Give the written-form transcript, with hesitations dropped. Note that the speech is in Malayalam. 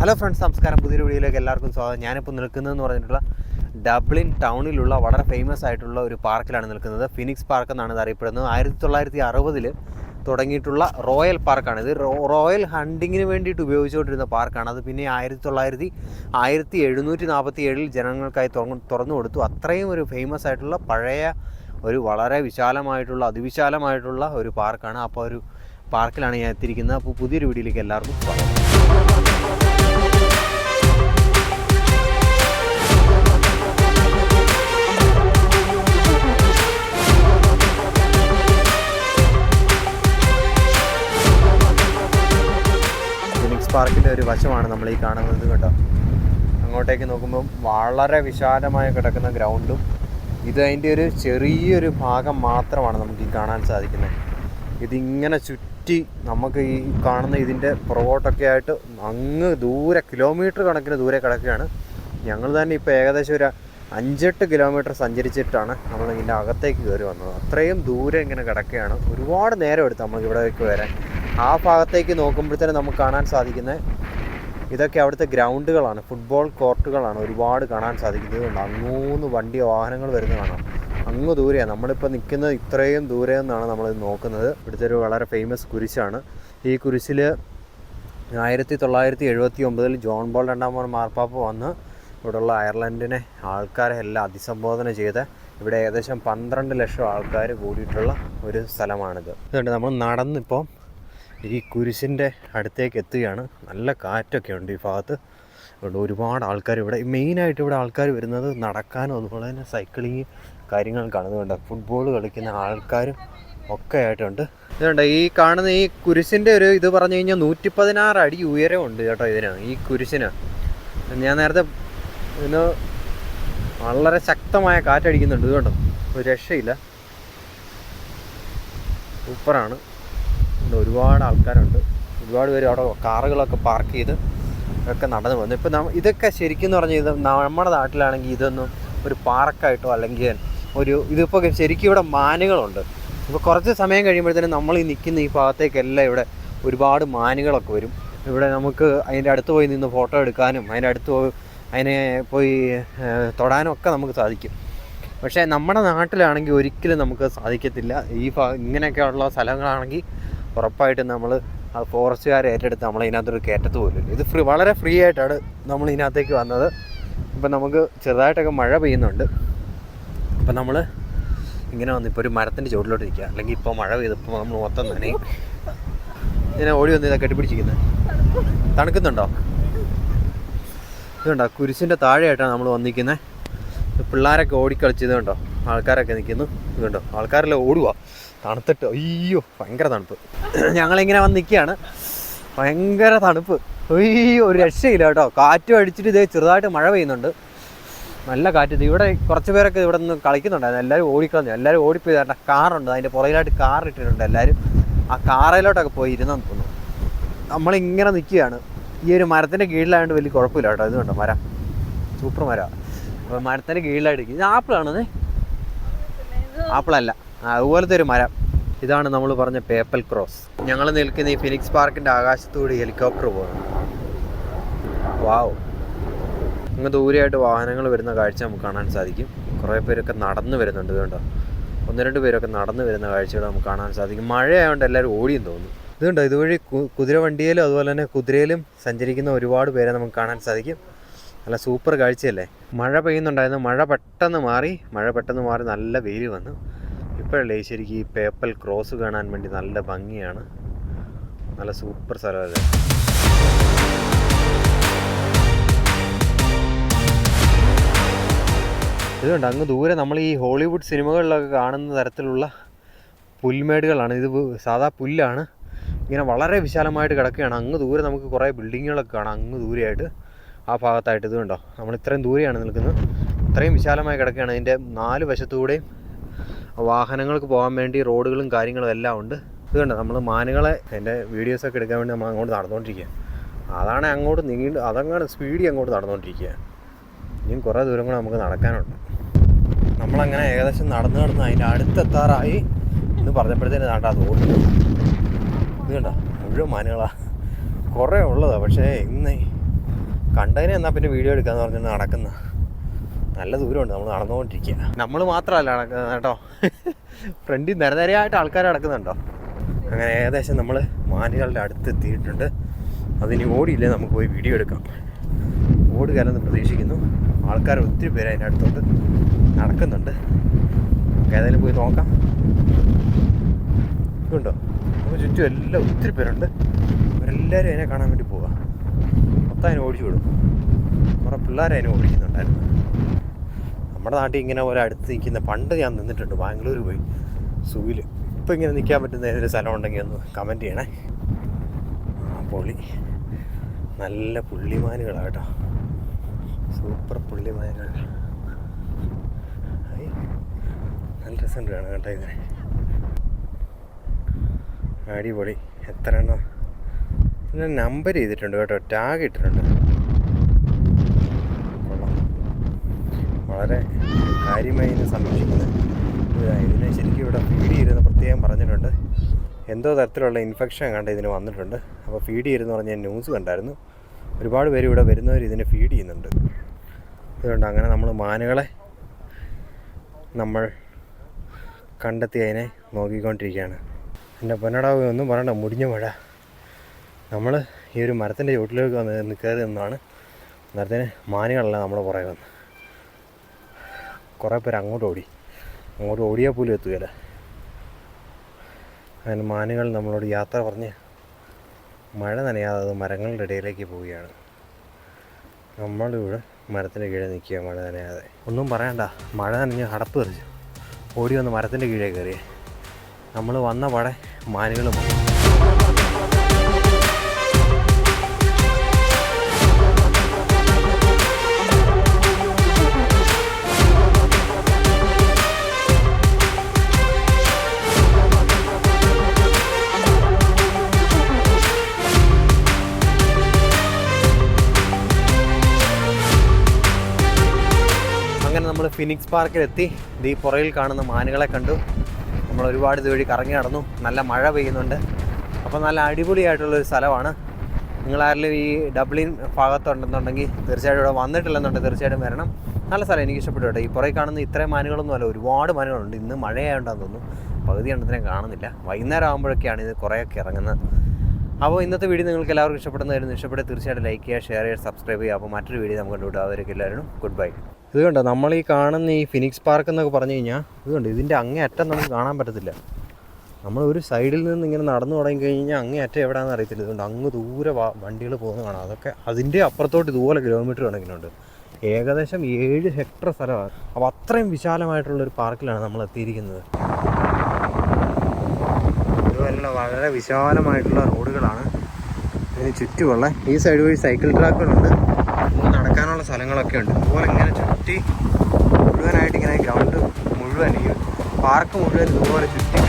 ഹലോ ഫ്രണ്ട്സ്, നമസ്കാരം. പുതിയൊരു വീഡിയോയിലേക്ക് എല്ലാവർക്കും സ്വാഗതം. ഞാനിപ്പോൾ നിൽക്കുന്നതെന്ന് പറഞ്ഞിട്ടുള്ള ഡബ്ലിൻ ടൗണിലുള്ള വളരെ ഫേമസ് ആയിട്ടുള്ള ഒരു പാർക്കിലാണ് നിൽക്കുന്നത്. ഫിനിക്സ് പാർക്ക് എന്നാണ് ഇത് അറിയപ്പെടുന്നത്. 1960 തുടങ്ങിയിട്ടുള്ള റോയൽ പാർക്കാണ്. ഇത് റോയൽ ഹണ്ടിങ്ങിന് വേണ്ടിയിട്ട് ഉപയോഗിച്ചുകൊണ്ടിരുന്ന പാർക്കാണ്. അത് പിന്നെ 1747 ജനങ്ങൾക്കായി തുറന്നു കൊടുത്തു. അത്രയും ഒരു ഫേമസ് ആയിട്ടുള്ള പഴയ ഒരു വളരെ വിശാലമായിട്ടുള്ള അതിവിശാലമായിട്ടുള്ള ഒരു പാർക്കാണ്. അപ്പോൾ ഒരു പാർക്കിലാണ് ഞാൻ എത്തിയിരിക്കുന്നത്. അപ്പോൾ പുതിയൊരു വീഡിയോയിലേക്ക് എല്ലാവർക്കും സ്വാഗതം. ഫിനിക്സ് പാർക്കിൻ്റെ ഒരു വശമാണ് നമ്മൾ ഈ കാണുന്നത് കേട്ടോ. അങ്ങോട്ടേക്ക് നോക്കുമ്പം വളരെ വിശാലമായി കിടക്കുന്ന ഗ്രൗണ്ടും ഇത് അതിൻ്റെ ഒരു ചെറിയൊരു ഭാഗം മാത്രമാണ് നമുക്ക് ഈ കാണാൻ സാധിക്കുന്നത്. ഇതിങ്ങനെ ചുറ്റി നമുക്ക് ഈ കാണുന്ന ഇതിൻ്റെ പുറകോട്ടൊക്കെ ആയിട്ട് അങ്ങ് ദൂരെ കിലോമീറ്റർ കണക്കിന് ദൂരെ കിടക്കുകയാണ്. ഞങ്ങൾ തന്നെ ഇപ്പോൾ ഏകദേശം ഒരു 5-8 കിലോമീറ്റർ സഞ്ചരിച്ചിട്ടാണ് നമ്മൾ ഇതിൻ്റെ അകത്തേക്ക് കയറി വന്നത്. അത്രയും ദൂരെ ഇങ്ങനെ കിടക്കുകയാണ്. ഒരുപാട് നേരം എടുത്ത് നമുക്ക് ഇവിടേക്ക് വരാൻ. ആ ഭാഗത്തേക്ക് നോക്കുമ്പോഴത്തേനും നമുക്ക് കാണാൻ സാധിക്കുന്നത് ഇതൊക്കെ അവിടുത്തെ ഗ്രൗണ്ടുകളാണ്, ഫുട്ബോൾ കോർട്ടുകളാണ് ഒരുപാട് കാണാൻ സാധിക്കുന്നത്. അങ്ങൂന്ന് വാഹനങ്ങൾ വരുന്നത് കാണാം. അങ്ങ് ദൂരെയാണ് നമ്മളിപ്പോൾ നിൽക്കുന്നത്. ഇത്രയും ദൂരെ നിന്നാണ് നമ്മളിത് നോക്കുന്നത്. ഇവിടുത്തെ ഒരു വളരെ ഫേമസ് കുരിശാണ്. ഈ കുരിശിൽ 1979 ജോൺ പോൾ രണ്ടാമൻ മാർപ്പാപ്പ വന്ന് ഇവിടെയുള്ള അയർലൻഡിനെ ആൾക്കാരെ എല്ലാം അഭിസംബോധന ചെയ്ത് ഇവിടെ ഏകദേശം 12 ലക്ഷം ആൾക്കാർ കൂടിയിട്ടുള്ള ഒരു സ്ഥലമാണിത്. അതുകൊണ്ട് നമ്മൾ നടന്നിപ്പോൾ ഈ കുരിശിൻ്റെ അടുത്തേക്ക് എത്തുകയാണ്. നല്ല കാറ്റൊക്കെ ഉണ്ട് ഈ ഭാഗത്ത്. അതുകൊണ്ട് ഒരുപാട് ആൾക്കാർ ഇവിടെ മെയിനായിട്ട് ഇവിടെ ആൾക്കാർ വരുന്നത് നടക്കാനും അതുപോലെ തന്നെ സൈക്ലിങ് കാര്യങ്ങൾക്കാണ്. അതുകൊണ്ട് ഫുട്ബോൾ കളിക്കുന്ന ആൾക്കാരും ഒക്കെ ആയിട്ടുണ്ട്. ഇതുകൊണ്ട് ഈ കാണുന്ന ഈ കുരിശിൻ്റെ ഒരു ഇത് പറഞ്ഞു കഴിഞ്ഞാൽ 116 അടി ഉയരമുണ്ട് കേട്ടോ ഇതിന്. ഈ കുരിശിന് ഞാൻ നേരത്തെ ഇതിന് വളരെ ശക്തമായ കാറ്റടിക്കുന്നുണ്ട്. ഇതുകൊണ്ടോ ഒരു രക്ഷയില്ല, സൂപ്പറാണ്. ഒരുപാട് ആൾക്കാരുണ്ട്, ഒരുപാട് പേര് അവിടെ കാറുകളൊക്കെ പാർക്ക് ചെയ്ത് ഒക്കെ നടന്നു വന്നു. ഇപ്പം ഇതൊക്കെ ശരിക്കും പറഞ്ഞാൽ ഇത് നമ്മുടെ നാട്ടിലാണെങ്കിൽ ഇതൊന്നും ഒരു പാർക്കായിട്ടോ അല്ലെങ്കിൽ ഇതിപ്പോൾ ശരിക്കും ഇവിടെ മാനുകളുണ്ട്. ഇപ്പോൾ കുറച്ച് സമയം കഴിയുമ്പോഴത്തേനും നമ്മൾ ഈ നിൽക്കുന്ന ഈ ഭാഗത്തേക്കെല്ലാം ഇവിടെ ഒരുപാട് മാനുകളൊക്കെ വരും. ഇവിടെ നമുക്ക് അതിൻ്റെ അടുത്ത് പോയി നിന്ന് ഫോട്ടോ എടുക്കാനും അതിനെ പോയി തൊടാനും ഒക്കെ നമുക്ക് സാധിക്കും. പക്ഷേ നമ്മുടെ നാട്ടിലാണെങ്കിൽ ഒരിക്കലും നമുക്ക് സാധിക്കത്തില്ല. ഇങ്ങനെയൊക്കെയുള്ള സ്ഥലങ്ങളാണെങ്കിൽ ഉറപ്പായിട്ടും നമ്മൾ ഫോറസ്റ്റുകാരെ ഏറ്റെടുത്ത് നമ്മൾ ഇതിനകത്തൊരു കയറ്റത്ത് പോലും. ഇത് വളരെ ഫ്രീ ആയിട്ടാണ് നമ്മൾ ഇതിനകത്തേക്ക് വന്നത്. ഇപ്പം നമുക്ക് ചെറുതായിട്ടൊക്കെ മഴ പെയ്യുന്നുണ്ട്. അപ്പം നമ്മൾ ഇങ്ങനെ വന്ന് ഇപ്പോൾ ഒരു മരത്തിൻ്റെ ചുവട്ടിലോട്ട് ഇരിക്കുക. അല്ലെങ്കിൽ ഇപ്പോൾ മഴ പെയ്തപ്പോൾ നമ്മൾ മൊത്തം നനയും. ഇങ്ങനെ ഓടി വന്ന് ഇതൊക്കെ കെട്ടിപ്പിടിച്ചിരിക്കുന്നത്. തണുക്കുന്നുണ്ടോ? ഇതുണ്ടോ കുരിശിൻ്റെ താഴെയായിട്ടാണ് നമ്മൾ വന്നിരിക്കുന്നത്. പിള്ളേരൊക്കെ ഓടിക്കളിച്ചത് കണ്ടോ, ആൾക്കാരൊക്കെ നിൽക്കുന്നു. ഇതുണ്ടോ ആൾക്കാരെല്ലാം ഓടുക തണുത്തിട്ട്. അയ്യോ ഭയങ്കര തണുപ്പ്. ഞങ്ങളിങ്ങനെ വന്ന് നിൽക്കുകയാണ്. ഭയങ്കര തണുപ്പ്. അയ്യോ ഒരു രക്ഷയില്ല കേട്ടോ. കാറ്റും അടിച്ചിട്ട് ഇതേ ചെറുതായിട്ട് മഴ പെയ്യുന്നുണ്ട്. നല്ല കാറ്റ്. ഇവിടെ കുറച്ച് പേരൊക്കെ ഇവിടെ നിന്ന് കളിക്കുന്നുണ്ടായിരുന്നു. എല്ലാവരും ഓടിക്കളഞ്ഞു. എല്ലാവരും ഓടിപ്പോയി. കേട്ടോ കാറുണ്ട്, അതിൻ്റെ പുറകിലായിട്ട് കാർ ഇട്ടിട്ടുണ്ട്. എല്ലാവരും ആ കാറിലോട്ടൊക്കെ പോയി ഇരുന്നെന്ന് തോന്നുന്നു. നമ്മളിങ്ങനെ നിൽക്കുകയാണ്. ഈ ഒരു മരത്തിൻ്റെ കീഴിലായതുകൊണ്ട് വലിയ കുഴപ്പമില്ല കേട്ടോ. ഇത് കണ്ടോ മരം, സൂപ്പർ മരമാണ്. അപ്പോൾ മരത്തിൻ്റെ കീഴിലായിട്ട് ഇത് ആപ്പിളാണത്? ആപ്പിളല്ല, അതുപോലത്തെ ഒരു മരം. ഇതാണ് നമ്മൾ പറഞ്ഞ പേപ്പൽ ക്രോസ്. ഞങ്ങൾ നിൽക്കുന്ന ഈ ഫിനിക്സ് പാർക്കിൻ്റെ ആകാശത്തുകൂടി ഹെലികോപ്റ്റർ പോകുന്നു. വാവ്, അങ്ങ് ദൂരെയായിട്ട് വാഹനങ്ങൾ വരുന്ന കാഴ്ച നമുക്ക് കാണാൻ സാധിക്കും. കുറേ പേരൊക്കെ നടന്നു വരുന്നുണ്ട്. ഇതുകൊണ്ടോ 1-2 പേരൊക്കെ നടന്നു വരുന്ന കാഴ്ചകൾ നമുക്ക് കാണാൻ സാധിക്കും. മഴയായതുകൊണ്ട് എല്ലാവരും ഓടിയെന്ന് തോന്നുന്നു. ഇതുണ്ടോ ഇതുവഴി കുതിര വണ്ടിയിലും അതുപോലെ തന്നെ കുതിരയിലും സഞ്ചരിക്കുന്ന ഒരുപാട് പേരെ നമുക്ക് കാണാൻ സാധിക്കും. നല്ല സൂപ്പർ കാഴ്ചയല്ലേ. മഴ പെയ്യുന്നുണ്ടായിരുന്നു. മഴ പെട്ടെന്ന് മാറി നല്ല വെയിൽ വന്നു. ഇപ്പോഴല്ലേ ശരിക്കും ഈ പേപ്പൽ ക്രോസ് കാണാൻ വേണ്ടി നല്ല ഭംഗിയാണ്. നല്ല സൂപ്പർ സ്ഥലമല്ലേ. ഇതുകൊണ്ട് അങ്ങ് ദൂരെ നമ്മൾ ഈ ഹോളിവുഡ് സിനിമകളിലൊക്കെ കാണുന്ന തരത്തിലുള്ള പുൽമേടുകളാണ്. ഇത് സാധാ പുല്ലാണ്. ഇങ്ങനെ വളരെ വിശാലമായിട്ട് കിടക്കുകയാണ്. അങ്ങ് ദൂരെ നമുക്ക് കുറേ ബിൽഡിങ്ങുകളൊക്കെ കാണാം. അങ്ങ് ദൂരെയായിട്ട് ആ ഭാഗത്തായിട്ട്. ഇത് കണ്ടോ നമ്മൾ ഇത്രയും ദൂരെയാണ് നിൽക്കുന്നത്. ഇത്രയും വിശാലമായി കിടക്കുകയാണ്. അതിൻ്റെ 4 വശത്തുകൂടെയും വാഹനങ്ങൾക്ക് പോകാൻ വേണ്ടി റോഡുകളും കാര്യങ്ങളും എല്ലാം ഉണ്ട്. ഇത് കണ്ടോ നമ്മൾ മാനുകളെ എൻ്റെ വീഡിയോസൊക്കെ എടുക്കാൻ വേണ്ടി നമ്മൾ അങ്ങോട്ട് നടന്നുകൊണ്ടിരിക്കുക. അതാണ് അങ്ങോട്ട് അതങ്ങാണ് സ്പീഡിൽ അങ്ങോട്ട് നടന്നുകൊണ്ടിരിക്കുക. ഇനിയും കുറേ ദൂരം കൂടെ നമുക്ക് നടക്കാനുണ്ട്. നമ്മളങ്ങനെ ഏകദേശം നടന്ന് അതിൻ്റെ അടുത്തെത്താറായി എന്ന് പറഞ്ഞപ്പോഴത്തേന് നാട്ടാ തോന്നുന്നു. ഇത് കണ്ടോ മുഴുവൻ മാനുകളാണ്. കുറേ ഉള്ളതാണ്. പക്ഷേ ഇന്ന് കണ്ടതിന് എന്നാൽ പിന്നെ വീഡിയോ എടുക്കാമെന്ന് പറഞ്ഞാൽ നടക്കുന്ന നല്ല ദൂരമുണ്ട്. നമ്മൾ നടന്നുകൊണ്ടിരിക്കുക. നമ്മൾ മാത്രമല്ല നടക്കുന്നത് കേട്ടോ, ഫ്രണ്ടിൽ നിരനിരയായിട്ട് ആൾക്കാർ നടക്കുന്നുണ്ടോ. അങ്ങനെ ഏകദേശം നമ്മൾ മാനുകളുടെ അടുത്ത് എത്തിയിട്ടുണ്ട്. അതിനി ഓടിയില്ലേ നമുക്ക് പോയി വീഡിയോ എടുക്കാം. ഓടുകയല്ലെന്ന് പ്രതീക്ഷിക്കുന്നു. ആൾക്കാർ ഒത്തിരി പേര് അതിൻ്റെ അടുത്തോട്ട് നടക്കുന്നുണ്ട്. ഏതായാലും പോയി നോക്കാം. ഇതുണ്ടോ, നമുക്ക് ചുറ്റും എല്ലാം ഒത്തിരി പേരുണ്ട്. അവരെല്ലാവരും അതിനെ കാണാൻ വേണ്ടി പോവുക. മൊത്തം അതിനെ ഓടിച്ചു വിടും. കുറേ പിള്ളേർ അതിനെ ഓടിക്കുന്നുണ്ടായിരുന്നു. നമ്മുടെ നാട്ടിൽ ഇങ്ങനെ ഓരോ അടുത്ത് നിൽക്കുന്ന പണ്ട് ഞാൻ നിന്നിട്ടുണ്ട് ബാംഗ്ലൂർ പോയി സൂവിൽ. ഇപ്പോൾ ഇങ്ങനെ നിൽക്കാൻ പറ്റുന്ന ഏതൊരു സ്ഥലം ഉണ്ടെങ്കിൽ ഒന്ന് കമൻറ്റ് ചെയ്യണേ. പൊളി, നല്ല പുള്ളിമാനുകളാണ് കേട്ടോ, സൂപ്പർ പുള്ളിമാനുകൾ. നല്ല രസമുണ്ട് കാണാൻ കേട്ടോ ഇങ്ങനെ. അടിപൊളി. എത്ര എണ്ണം പിന്നെ നമ്പർ ചെയ്തിട്ടുണ്ട് കേട്ടോ, ടാഗ് ഇട്ടിട്ടുണ്ട്. കൊള്ളാം, വളരെ കാര്യമായി ഇതിനെ സംരക്ഷിക്കുന്നത്. ഇതിനെ ശരിക്കും ഇവിടെ ഫീഡ് ചെയ്തെന്ന് പ്രത്യേകം പറഞ്ഞിട്ടുണ്ട്. എന്തോ തരത്തിലുള്ള ഇൻഫെക്ഷൻ കണ്ട് ഇതിന് വന്നിട്ടുണ്ട്. അപ്പോൾ ഫീഡ് ചെയ്തെന്ന് പറഞ്ഞ ന്യൂസ് കണ്ടായിരുന്നു. ഒരുപാട് പേര് ഇവിടെ വരുന്നവർ ഇതിനെ ഫീഡ് ചെയ്യുന്നുണ്ട്. അതുകൊണ്ട് അങ്ങനെ നമ്മൾ മാനുകളെ നമ്മൾ കണ്ടെത്തി അതിനെ നോക്കിക്കൊണ്ടിരിക്കുകയാണ്. എൻ്റെ പൊന്നടാവ് ഒന്നും പറയണ്ട, മുടിഞ്ഞ മഴ. നമ്മൾ ഈ ഒരു മരത്തിൻ്റെ ചുവട്ടിലേക്ക് വന്ന് കയറി നിന്നാണ് മരത്തിന് മാനുകളെല്ലാം നമ്മുടെ പുറകെ വന്ന്. കുറേ പേര് അങ്ങോട്ട് ഓടിയാൽ പോലും എത്തുകയില്ല. അങ്ങനെ മാനുകൾ നമ്മളോട് യാത്ര പറഞ്ഞ് മഴ നനയാതെ അത് മരങ്ങളുടെ ഇടയിലേക്ക് പോവുകയാണ്. നമ്മളിവിടെ മരത്തിൻ്റെ കീഴെ നിൽക്കുക, മഴ നനയാതെ. ഒന്നും പറയണ്ട, മഴ നനഞ്ഞ് അടപ്പ് തെറിച്ചു. ഓടി വന്ന് മരത്തിൻ്റെ കീഴേ കയറിയേ. നമ്മൾ വന്ന പാടെ മാനുകളും വന്നു. അങ്ങനെ നമ്മൾ ഫിനിക്സ് പാർക്കിലെത്തി. ഈ പുറകിൽ കാണുന്ന മാനുകളെ കണ്ടു. നമ്മൾ ഒരുപാട് ഇതുവഴി കറങ്ങി നടന്നു. നല്ല മഴ പെയ്യുന്നുണ്ട്. അപ്പോൾ നല്ല അടിപൊളിയായിട്ടുള്ളൊരു സ്ഥലമാണ്. നിങ്ങളാരെങ്കിലും ഈ ഡബ്ലിൻ ഭാഗത്തുണ്ടെന്നുണ്ടെങ്കിൽ തീർച്ചയായിട്ടും ഇവിടെ വന്നിട്ടില്ലെന്നുണ്ടെങ്കിൽ തീർച്ചയായിട്ടും വരണം. നല്ല സ്ഥലം, എനിക്ക് ഇഷ്ടപ്പെട്ടു കേട്ടോ. ഈ പുറകിൽ കാണുന്ന ഇത്രയും മാനുകളൊന്നും അല്ല, ഒരുപാട് മാനുകളുണ്ട്. ഇന്ന് മഴയായതുകൊണ്ടാണെന്ന് തോന്നുന്നു പകുതി എണ്ണത്തിനെ കാണുന്നില്ല. വൈകുന്നേരം ആകുമ്പോഴൊക്കെയാണ് ഇത് കുറേയൊക്കെ ഇറങ്ങുന്നത്. അപ്പോൾ ഇന്നത്തെ വീഡിയോ നിങ്ങൾക്ക് എല്ലാവർക്കും ഇഷ്ടപ്പെടുന്നതായിരുന്നു. ഇഷ്ടപ്പെട്ടെ തീർച്ചയായിട്ടും ലൈക്ക് ചെയ്യുക, ഷെയർ ചെയ്യുക, സബ്സ്ക്രൈബ് ചെയ്യുക. അപ്പോൾ മറ്റൊരു വീഡിയോ നമുക്ക് കണ്ടുവിടുക. അവരൊക്കെ എല്ലാവരും ഗുഡ് ബൈ. ഇത് കണ്ടോ, നമ്മൾ ഈ കാണുന്ന ഈ ഫിനിക്സ് പാർക്ക് എന്നൊക്കെ പറഞ്ഞു കഴിഞ്ഞാൽ ഇതുകൊണ്ട് ഇതിൻ്റെ അങ്ങേ അറ്റം നമുക്ക് കാണാൻ പറ്റത്തില്ല. നമ്മൾ ഒരു സൈഡിൽ നിന്ന് ഇങ്ങനെ നടന്നു തുടങ്ങി കഴിഞ്ഞാൽ അങ്ങേ അറ്റം എവിടെയാണെന്ന് അറിയത്തില്ല. ഇതുകൊണ്ട് അങ്ങ് ദൂരെ വണ്ടികൾ പോകുന്ന കാണാം. അതൊക്കെ അതിൻ്റെ അപ്പുറത്തോട്ട് ഇതുപോലെ കിലോമീറ്റർ കണക്കിനുണ്ട്. ഏകദേശം 7 ഹെക്ടർ സ്ഥലമാണ്. അപ്പോൾ അത്രയും വിശാലമായിട്ടുള്ളൊരു പാർക്കിലാണ് നമ്മൾ എത്തിയിരിക്കുന്നത്. ഇതുപോലെ വളരെ വിശാലമായിട്ടുള്ള റോഡുകളാണ് ഇതിന് ചുറ്റുമുള്ള. ഈ സൈഡ് വഴി സൈക്കിൾ ട്രാക്കുകളുണ്ട്, നടക്കാനുള്ള സ്ഥലങ്ങളൊക്കെ ഉണ്ട്. ഇതുപോലെ ഇങ്ങനെ ചുറ്റി മുഴുവനായിട്ട് ഇങ്ങനെ ഗ്രൗണ്ട് മുഴുവൻ ഈ പാർക്ക് മുഴുവൻ ഇതുപോലെ ചുറ്റി